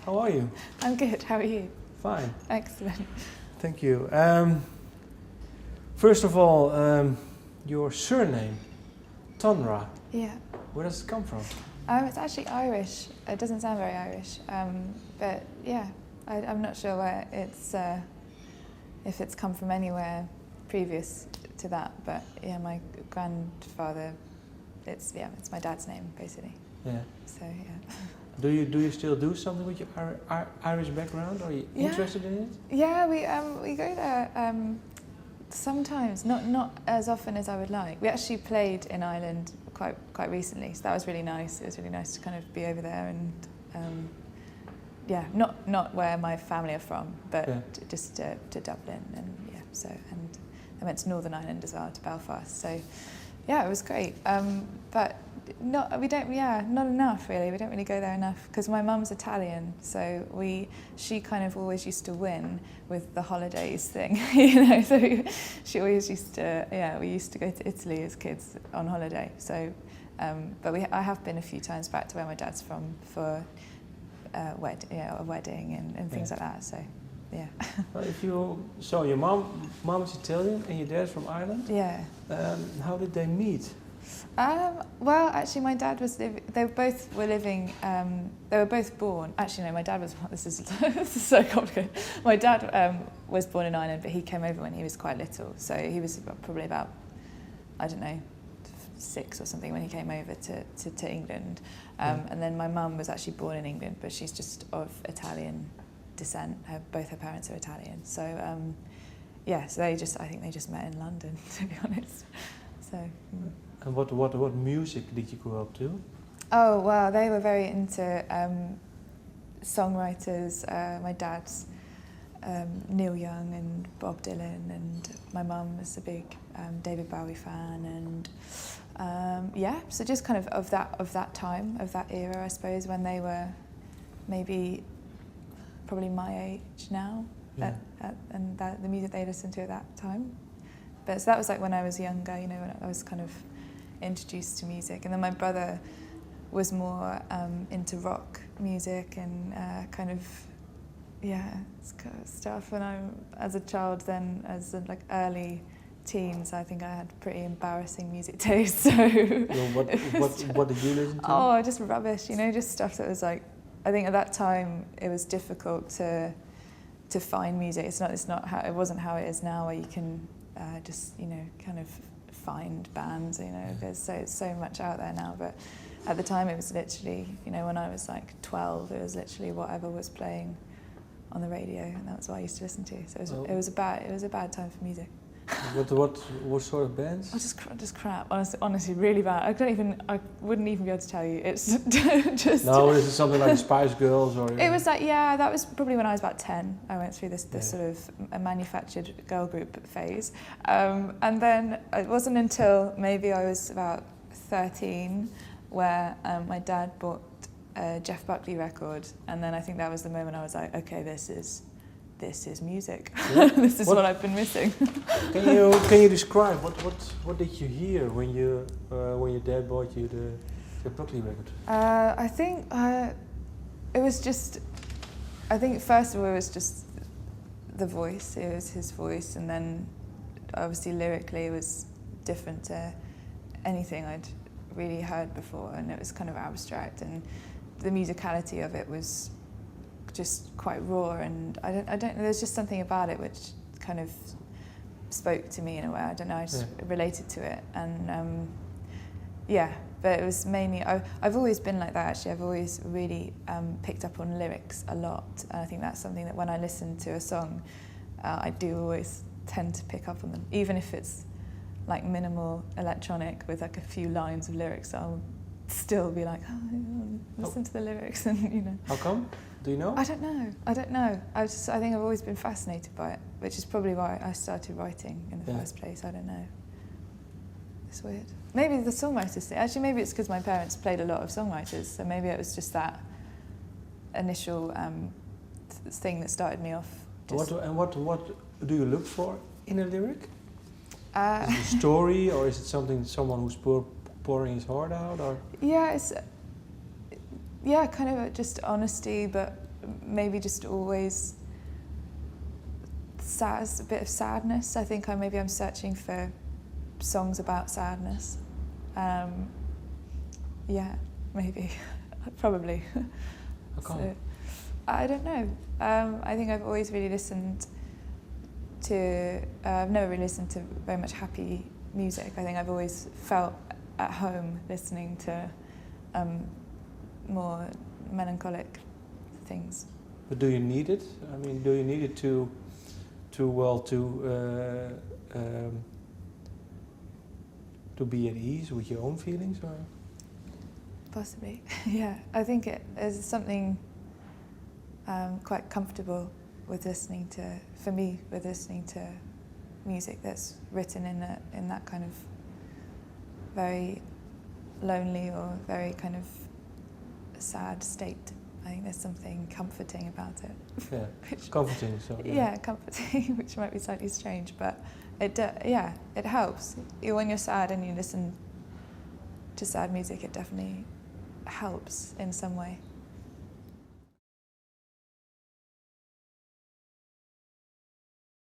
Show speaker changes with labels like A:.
A: How are you?
B: I'm good, how are you?
A: Fine.
B: Excellent.
A: Thank you. First of all, your surname, Tondra.
B: Yeah.
A: Where does it come from?
B: It's actually Irish. It doesn't sound very Irish, but yeah, I'm not sure where it's if it's come from anywhere previous to that. But yeah, my grandfather, it's my dad's name basically.
A: Yeah.
B: So yeah.
A: Do you still do something with your Irish background? Are you interested in it?
B: Yeah, we go there sometimes, not as often as I would like. We actually played in Ireland quite recently, so that was really nice. It was really nice to kind of be over there and yeah, not where my family are from, but just to Dublin and yeah. So and I went to Northern Ireland as well, to Belfast. So yeah, it was great. But not enough really. We don't really go there enough because my mum's Italian, so she kind of always used to win with the holidays thing, you know. So she always used to we used to go to Italy as kids on holiday. So but I have been a few times back to where my dad's from for a wedding and things like that. So yeah.
A: Well, so your mom is Italian and your dad's from Ireland.
B: Yeah.
A: How did they meet?
B: Well, actually, my dad was they were both born. Actually, no, my dad was. This is so complicated. My dad was born in Ireland, but he came over when he was quite little. So he was probably about, I don't know, 6 or something when he came over to England. And then my mum was actually born in England, but she's just of Italian descent. Both her parents are Italian. So so I think they just met in London, to be honest. So.
A: And what music did you grow up to?
B: Oh well, they were very into songwriters. My dad's Neil Young and Bob Dylan, and my mum was a big David Bowie fan, and so just kind of that time, of that era, I suppose, when they were maybe probably my age now, and the music they listened to at that time. But so that was like when I was younger, you know, when I was kind of introduced to music. And then my brother was more into rock music and kind of stuff. And I, as a child, then as like early teens, I think I had pretty embarrassing music taste. So
A: what did you listen to?
B: Oh, just rubbish, you know, just stuff that was like, I think at that time it was difficult to find music. It wasn't how it is now, where you can just, you know, kind of find bands, you know. There's so much out there now, but at the time it was literally, you know, when I was like 12, it was literally whatever was playing on the radio, and that's what I used to listen to. So it was a bad time for music.
A: What sort of bands?
B: Oh, just crap. Honestly, really bad. I wouldn't even be able to tell you. It's just.
A: No, is it something like Spice Girls or?
B: It was like, yeah, that was probably when I was about 10. I went through this sort of a manufactured girl group phase, and then it wasn't until maybe I was about 13 where my dad bought a Jeff Buckley record, and then I think that was the moment I was like, okay, this is music. Yeah. This is what I've been missing.
A: Can you describe what did you hear when your dad bought you the Buckley record?
B: I think it was just. I think first of all it was just the voice. It was his voice, and then obviously lyrically it was different to anything I'd really heard before, and it was kind of abstract, and the musicality of it was just quite raw, and I don't know, there's just something about it which kind of spoke to me in a way. I don't know, I just related to it, and but it was mainly, I've always been like that actually. I've always really picked up on lyrics a lot, and I think that's something that when I listen to a song, I do always tend to pick up on them, even if it's like minimal electronic with like a few lines of lyrics. I'll still be like, listen to the lyrics, and you know.
A: How come? Do you know?
B: I don't know. I think I've always been fascinated by it, which is probably why I started writing in the first place. I don't know. It's weird. Maybe the songwriters thing. Actually, maybe it's because my parents played a lot of songwriters, so maybe it was just that initial thing that started me off.
A: What do you look for in a lyric? Is it a story, or is it someone who's pouring his heart out, or?
B: Yeah, it's kind of just honesty, but maybe just always sad, a bit of sadness. I think maybe I'm searching for songs about sadness. Yeah, maybe, probably. So, I don't know. I think I've always really listened to, I've never really listened to very much happy music. I think I've always felt at home listening to more melancholic things.
A: But do you need it? I mean, do you need it to be at ease with your own feelings, or?
B: Possibly, yeah. I think it is something quite comfortable with listening to, for me, with listening to music that's written in that kind of very lonely or very kind of sad state. I think there's something comforting about it.
A: Yeah, comforting. So
B: yeah, comforting, which might be slightly strange, but it helps. When you're sad and you listen to sad music, it definitely helps in some way.